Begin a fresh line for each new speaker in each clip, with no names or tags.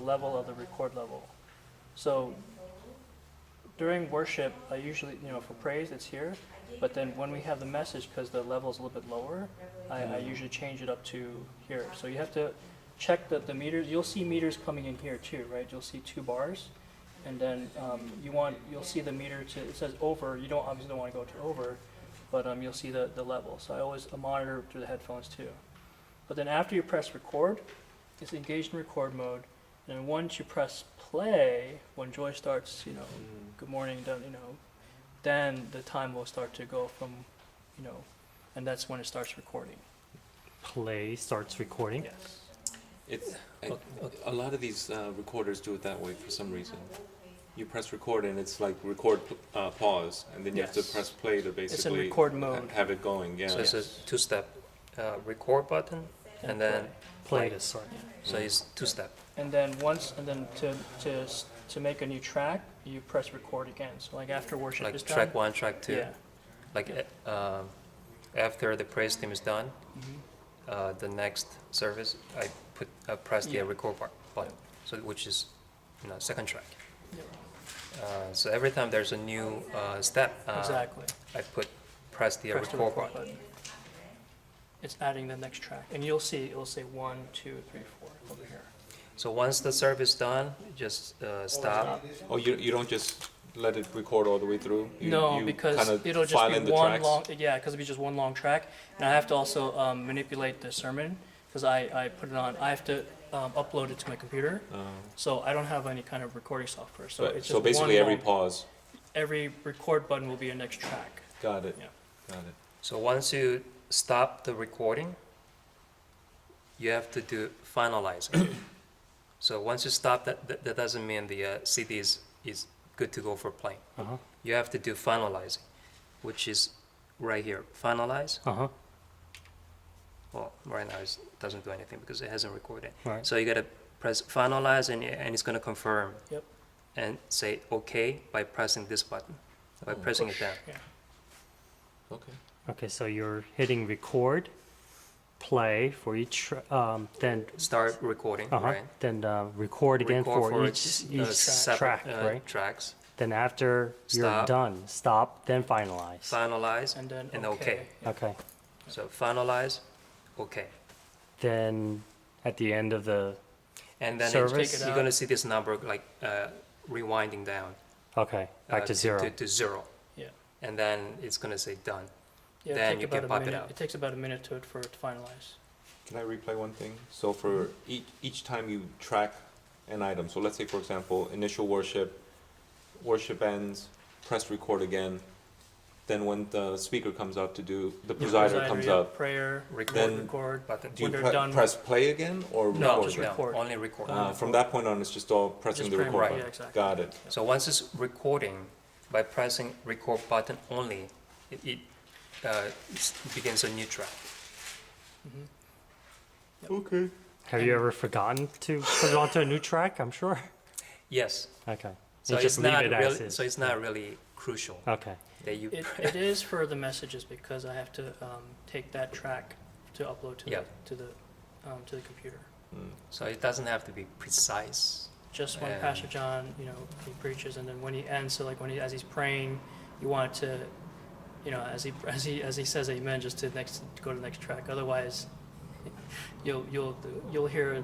level of the record level. So during worship, I usually, for praise, it's here. But then when we have the message, because the level is a little bit lower, I usually change it up to here. So you have to check the meters. You'll see meters coming in here too, right? You'll see 2 bars. And then you'll see the meter it says over. You obviously don't want to go to over, but you'll see the level. So I always monitor through the headphones too. But then after you press record, it's engaged in record mode. And once you press play, when Joy starts, good morning, then the time will start to go from, and that's when it starts recording.
Play starts recording?
Yes.
It's a lot of these recorders do it that way for some reason. You press record and it's like record pause, and then you have to press play to basically
it's in record mode.
Have it going. Yeah.
So it's a 2-step record button and then
Play
play.
to start.
So it's 2-step.
And then to make a new track, you press record again. So like after worship
Like
is done.
track 1, track 2.
Yeah.
Like after the praise team is done,
Mm-hmm.
the next service, I press the
Yeah.
record button, so which is second track.
Yep.
So every time there's a new step,
Exactly.
I press the
Press the
record button.
button. It's adding the next track, and you'll see it'll say 1, 2, 3, 4 over here.
So once the service is done, just stop.
Oh, you don't just let it record all the way through? You
because
kinda
it'll just
file
be
in the
one
tracks?
long. Yeah, because it'll be just one long track, and I have to also manipulate the sermon because I put it on. I have to upload it to my computer, so I don't have any kind of recording software. So it's just
basically
one
every
long,
pause.
every record button will be a next track.
Got it.
Yeah.
Got it.
So once you stop the recording, you have to do finalizing. So once you stop, that doesn't mean the CD is good to go for playing.
Uh-huh.
You have to do finalizing, which is right here. Finalize.
Uh-huh.
Well, right now it doesn't do anything because it hasn't recorded.
Right.
So you got to press finalize, and it's going to confirm.
Yep.
And say OK by pressing this button, by pressing it down.
Yeah.
Okay.
Okay, so you're hitting record, play for each, then
Start recording, right?
Then record again
Record
for each
separate,
track, right?
tracks.
Then after you're
Stop.
done, stop, then finalize.
Finalize
And then
and
okay.
OK.
Yeah.
Okay.
So finalize, OK.
Then at the end of the
And then
Service.
Take it
you're
out.
going to see this number like rewinding down.
okay, back to zero.
To 0.
Yeah.
And then it's going to say done.
Yeah,
Then
take
you
about
can
a
pop it
minute.
out.
It takes about a minute for it to finalize.
Can I replay one thing? So for each time you track an item, so let's say for example, initial worship ends, press record again, then when the speaker comes up to do, the presider comes
yeah,
up,
prayer,
Record.
record.
Button.
do you
When they're done-
press play again or
No,
record?
just
No,
record.
only record.
From that point on, it's just all pressing
Just
the
praying,
record
right,
button.
yeah, exactly.
Got it.
So once it's recording, by pressing record button only, it begins a new track.
Okay.
Have you ever forgotten to put it onto a new track? I'm sure.
Yes.
Okay.
So
You
it's
just leave
not
it as
really.
is.
So it's not really crucial
Okay.
that you.
It is for the messages because I have to take that track to upload to
Yeah.
the computer.
So it doesn't have to be precise.
Just when
And-
Pastor John, he preaches, and then when he ends, so like as he's praying, you want it to, as he says Amen, just to go to the next track. Otherwise, you'll hear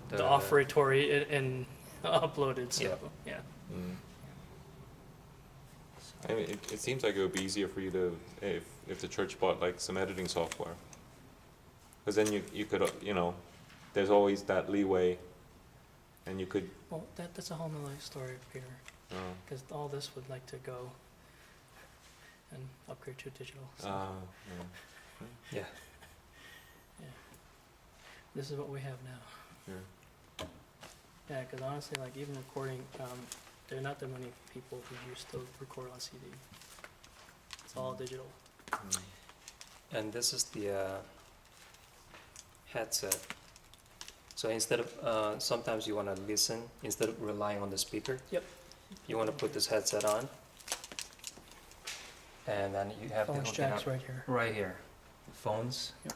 the
The-
offertory and uploaded. So yeah.
I mean, it seems like it would be easier for you to, if the church bought like some editing software. Because then you could, there's always that leeway, and you could,
Well, that's a whole nother story, Peter. Because all this would like to go and upgrade to digital. So
Yeah.
this is what we have now.
yeah.
Yeah, because honestly, like even recording, there are not that many people who used to record on CD. It's all digital.
And this is the headset. So instead of sometimes you want to listen instead of relying on the speaker.
Yep.
You want to put this headset on, and then you have
Phone
to hook it
jack's
up
right here.
right here. Phones.
Yep.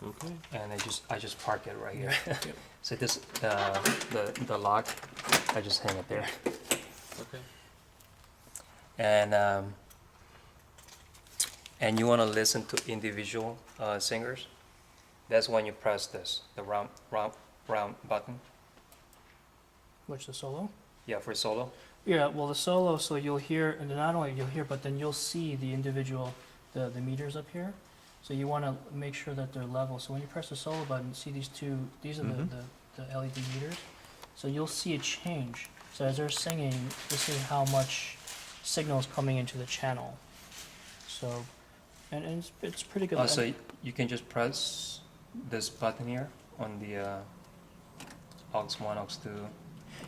Okay.
And I just park it right here.
Yep.
So this, the lock, I just hang it there.
Okay.
And you want to listen to individual singers. That's when you press this, the round button.
Which the solo?
Yeah, for solo.
Yeah, well, the solo, so you'll hear, and not only you'll hear, but then you'll see the individual, the meters up here. So you want to make sure that they're level. So when you press the solo button, see these two, these are
Mhm.
the LED meters. So you'll see a change. So as they're singing, this is how much signal is coming into the channel. So, and it's pretty good.
So you can just press this button here on the aux 1, aux 2.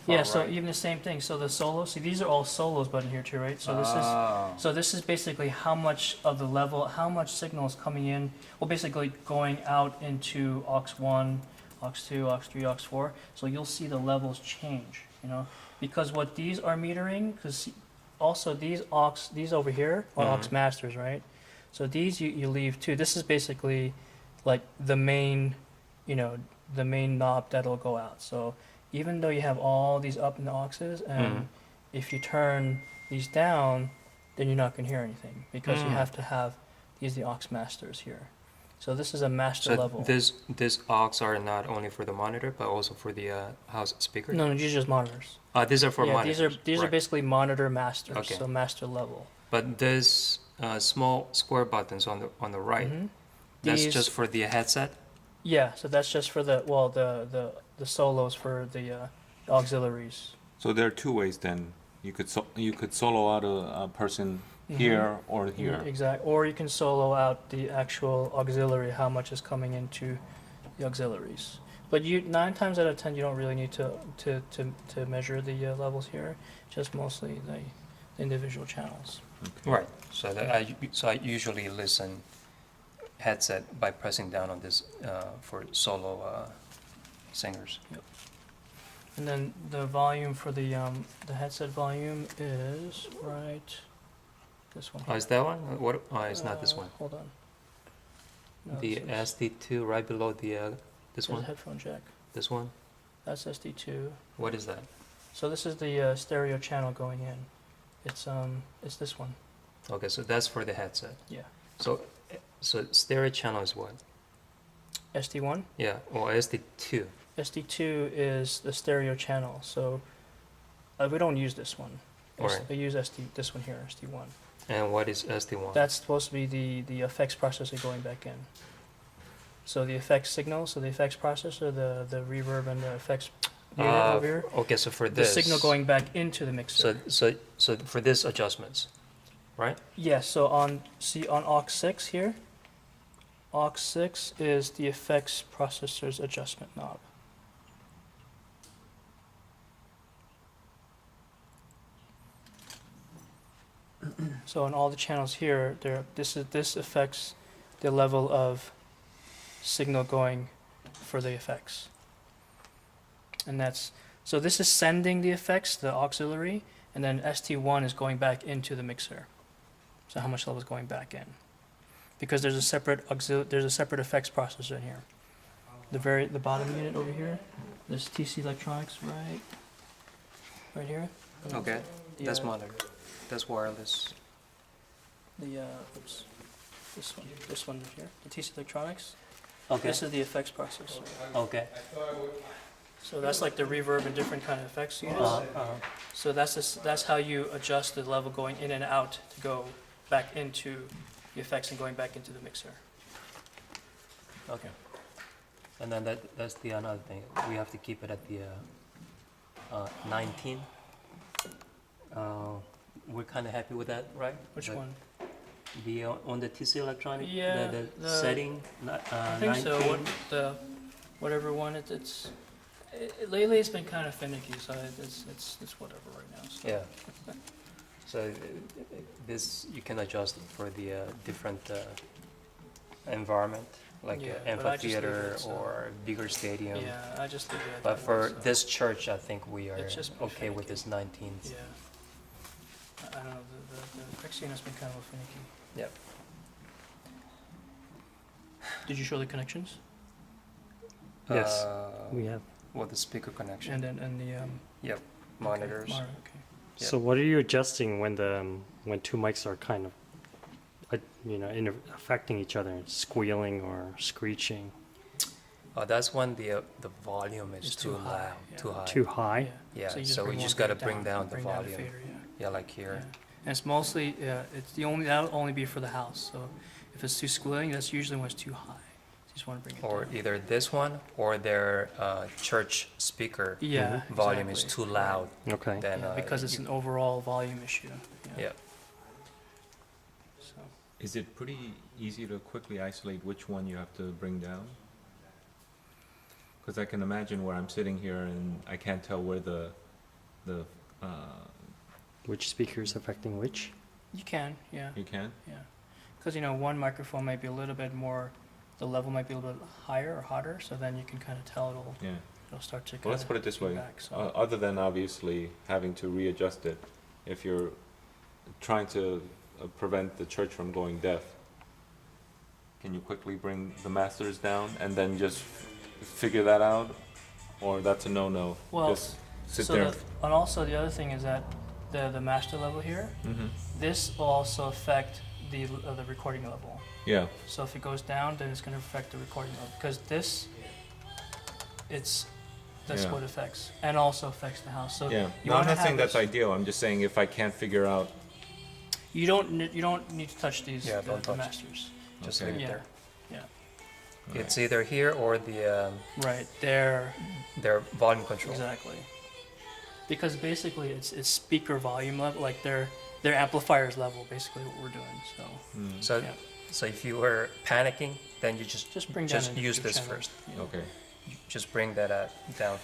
Yeah,
far
so
right.
even the same thing. So the solo, see these are all solos button here too, right? So this is
Oh.
so this is basically how much of the level, how much signal is coming in. Well, basically going out into aux 1, aux 2, aux 3, aux 4. So you'll see the levels change, you know, because what these are metering, because also these over here are aux
Mhm.
masters, right? So these you leave too. This is basically like the main, you know, the main knob that'll go out. So even though you have all these up in the auxes, and
Mhm.
if you turn these down, then you're not going to hear anything because you
Mm.
have to have these the aux masters here. So this is a master
So
level.
these aux are not only for the monitor, but also for the house speaker?
No, these are just monitors.
These are for
yeah,
monitors.
these are
right.
basically monitor masters,
Okay.
so master level.
But these small square buttons on the right,
Mhm.
that's
These-
just for the headset?
Yeah, so that's just for the the solos for the auxiliaries.
So there are two ways then. You could solo out a person here or here.
Exactly. Or you can solo out the actual auxiliary, how much is coming into the auxiliaries. But 9 times out of 10, you don't really need to measure the levels here. Just mostly the individual channels.
Right. So I usually listen headset by pressing down on this for solo singers.
And then the volume for the headset volume is right. This one.
Oh, is that one? What? Oh, it's not this one.
Hold on. No,
The
this is-
SD2 right below the this
there's a
one.
headphone jack.
This one.
That's SD2.
What is that?
So this is the stereo channel going in. It's this one.
Okay, so that's for the headset.
Yeah.
So stereo channel is what?
SD1.
Yeah. Or SD2.
SD2 is the stereo channel. So we don't use this one.
Alright.
I use this one here, SD1.
And what is SD1?
That's supposed to be the effects processor going back in. So the effects signal, so the effects processor, the reverb and the effects unit over here,
Okay, so for
the
this.
signal going back into the mixer.
So for this adjustments, right?
Yes, so on aux 6 here, aux 6 is the effects processor's adjustment knob. So on all the channels here, this affects the level of signal going for the effects. And so this is sending the effects, the auxiliary, and then ST1 is going back into the mixer. So how much level is going back in? Because there's a separate effects processor in here. The bottom unit over here, this TC Electronics right here.
Okay,
The,
that's
uh,
monitor. That's wireless.
Oops, this one here, the TC Electronics.
Okay.
This is the effects processor.
Okay.
So that's like the reverb and different kind of effects units. So that's how you adjust the level going in and out to go back into the effects and going back into the mixer.
Okay. And then that's the another thing. We have to keep it at the 19. We're kind of happy with that, right?
Which
The-
one?
The on the TC Electronic.
Yeah,
The
the-
setting.
I think
19.
so. Whatever one lately it's been kind of finicky, so it's whatever right now. So.
Yeah. So this you can adjust for the different environment, like
Yeah, but I just leave
amphitheater
it, so-
or bigger stadium.
Yeah, I just leave it at
But
that
for
one, so.
this church, I think we are
It's just
okay with
finicky.
this 19.
Yeah. I don't know. The X unit's been kind of finicky.
Yep.
Did you show the connections?
Yes,
Uh,
we have.
with the speaker connection.
and the
Yep, monitors.
okay.
Yeah.
So what are you adjusting when when two mics are kind of, affecting each other, squealing or screeching?
That's when the volume is
It's
too
too high,
loud,
yeah.
too high.
Too high?
Yeah,
you
so we
bring
just
one
gotta
fader
bring down the
the
volume.
fader, yeah.
Yeah, like here.
Yeah. And it's mostly, that'll only be for the house. So if it's too squealing, that's usually when it's too high. You just want to bring it
Or
down.
either this one or their church speaker
Yeah,
volume is
exactly.
too loud.
Okay.
Then
Yeah, because it's an overall volume issue.
yeah.
So,
Is it pretty easy to quickly isolate which one you have to bring down? Because I can imagine where I'm sitting here and I can't tell where the
Which speaker is affecting which?
you can, yeah,
you can?
yeah. Because, one microphone might be a little bit more, the level might be a little bit higher or hotter, so then you can kind of tell
Yeah.
it'll start to
Well, let's put it this way.
feedback, so.
Other than obviously having to readjust it, if you're trying to prevent the church from going deaf, can you quickly bring the masters down and then just figure that out? Or that's a no-no?
Well,
Just sit
so
there.
and also the other thing is that the master level here,
Mm-hmm.
this will also affect the recording level.
Yeah,
So if it goes down, then it's going to affect the recording level because that's
Yeah.
what affects, and also affects the house. So
yeah.
you
No, I'm
wanna
not saying
have
that's
this-
ideal. I'm just saying if I can't figure out.
you don't need to touch these
Yeah, don't
the
touch.
masters.
Just
Okay.
leave it
Yeah,
there.
yeah,
It's either here or
right there,
their volume control.
exactly. Because basically it's speaker volume level, like their amplifiers level, basically what we're doing. So
Mm,
So
Yeah.
so if you were panicking, then you just
just bring down
Just
a
use
new
this
channel.
first.
Yeah.
okay.
just bring that down.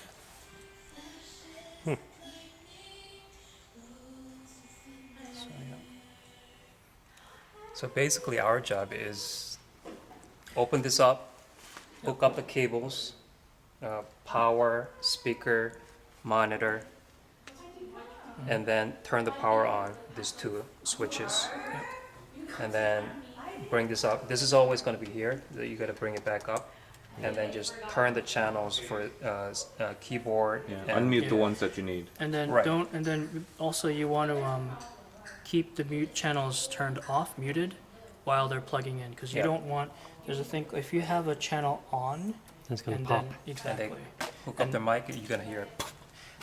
So, yeah.
So basically, our job is open this up, hook up the cables, power, speaker, monitor, and then turn the power on, these two switches. And then bring this up. This is always going to be here, that you got to bring it back up. And then just turn the channels for keyboard.
Yeah.
and-
Unmute the
Yeah.
ones that you need.
And then
Right.
and then also you want to keep the mute channels turned off, muted, while they're plugging in, because you
Yeah.
don't want. There's a thing if you have a channel on,
It's gonna
and
pop.
then exactly.
Hook up the mic, you're going to hear it.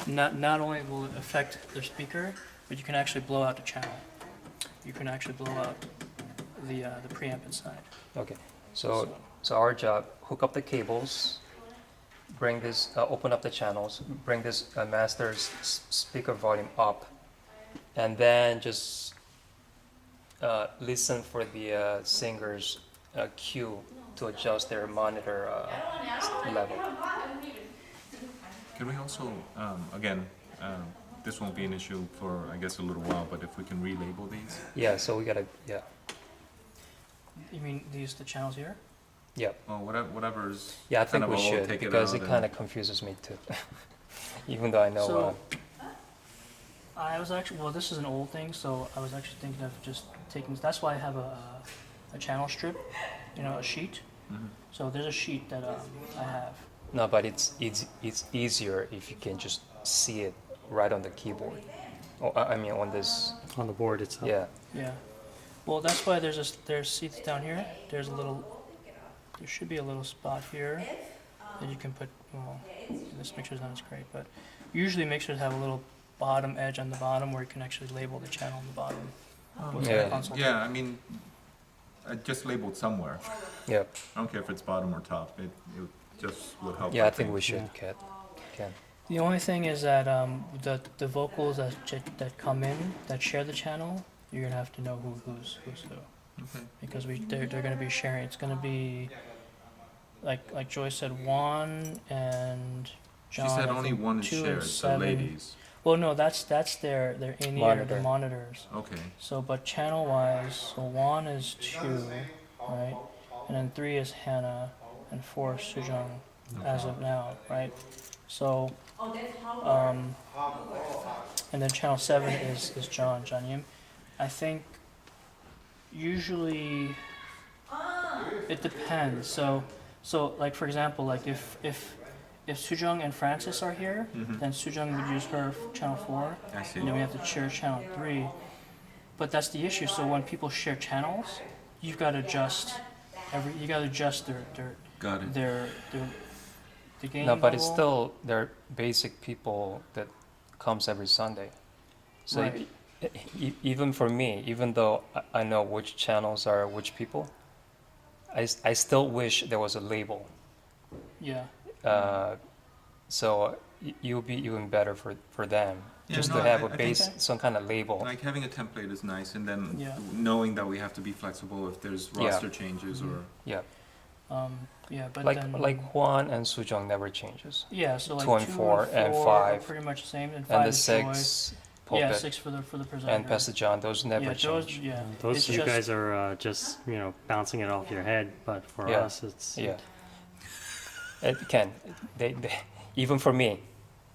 Not only will it affect their speaker, but you can actually blow out the channel. You can actually blow out the preamp inside.
Okay, so our job, hook up the cables, bring this, open up the channels, bring this master's speaker volume up, and then just listen for the singer's cue to adjust their monitor level.
Can we also, again, this won't be an issue for, I guess, a little while, but if we can relabel these?
Yeah, so we gotta, yeah,
You mean the channels here?
yeah.
Well, whatever's.
Yeah, I think
kind of
we
a whole,
should,
take
because
out
it
and-
kind of confuses me too. Even though I know,
So, I was actually, well, this is an old thing, so I was actually thinking of just taking, that's why I have a channel strip, a sheet.
Mhm.
So there's a sheet that I have.
no, but it's easier if you can just see it right on the keyboard. Oh, I mean, on this,
On the board itself.
yeah.
Yeah. Well, that's why there's seats down here. There should be a little spot here that you can put, well, this mixer's not as great, but usually mixers have a little bottom edge on the bottom where you can actually label the channel on the bottom. with the
Yeah.
console
Yeah,
tape.
I mean, I just labeled somewhere.
Yeah,
I don't care if it's bottom or top. It just would help.
yeah, I think we should,
Yeah.
Ken.
The only thing is that the vocals that come in that share the channel, you're gonna have to know who's who,
Okay.
because they're gonna be sharing. It's gonna be like Joyce said, Juan and John.
She said
I
only
think
one is
2 and
shared, so
7.
ladies.
Well, no, that's their in-ear,
Monitor.
the monitors.
Okay.
So, but channel-wise, so 1 is 2, right? And then 3 is Hannah, and 4 is Sujong, as of now, right? So, and then channel 7 is John Yim. I think usually it depends. So like for example, like if if Sujong and Francis are here,
Mhm.
then Sujong would use her channel 4,
I see.
and then we have to share channel 3. But that's the issue. So when people share channels, you've got to adjust you got to adjust
Got it.
their the gain
No, but it's
level.
still, they're basic people that comes every Sunday. So
Right.
even for me, even though I know which channels are which people, I still wish there was a label.
Yeah.
So it would be even better for them,
Yeah,
just
no,
to have
I
a
think
base, some kind of label.
Like having a template is nice, and then
Yeah.
knowing that we have to be flexible if there's
Yeah.
roster changes or.
Yeah,
Yeah, but
like
then
Juan and Sujong never changes.
yeah, so like
2 and 4 and 5.
are pretty much the same, and 5
And the
is Joy.
6
Yeah,
pulpit
6 for the presenter.
and Pastor John, those never
yeah,
change.
Those, yeah,
Those
it's
you
just,
guys are just, you know, bouncing it off your head, but for
Yeah.
us, it's
Yeah. It can. They even for me,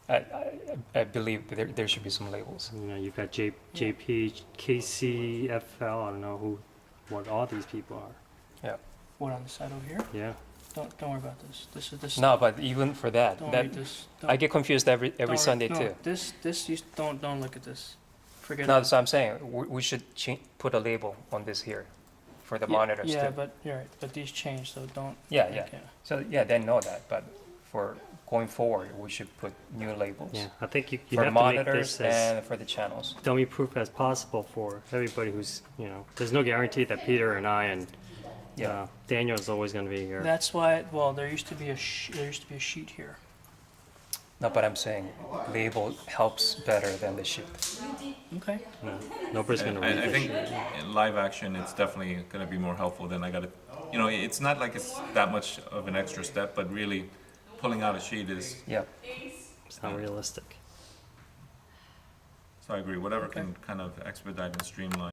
I believe there should be some labels.
you know, you've got JP, KC, FL. I don't know what all these people are.
what on the side over here?
Yeah.
Don't worry about this. This.
No, but even for that,
Don't
that
read this.
I get confused every
don't
Sunday
no,
too.
This you don't look at this. Forget
No,
it.
that's what I'm saying. We should put a label on this here for the monitors
Yeah,
too.
but you're right. But these change, so don't.
Yeah, yeah. So yeah, they know that. But for going forward, we should put new labels
Yeah. I think you
for
have to make
monitors
this as
and for the channels.
dummy proof as possible for everybody who's, you know, there's no guarantee that Peter and I and
Yeah.
Daniel is always going to be here.
That's why. Well, there used to be a sheet here.
No, but I'm saying label helps better than the sheet.
Okay.
No, nobody's going to read
I
this
think
shit.
in live action, it's definitely going to be more helpful than I got to. You know, it's not like it's that much of an extra step, but really pulling out a sheet is.
Yeah.
It's not realistic.
So I agree. Whatever
Okay.
can kind of expedite and streamline.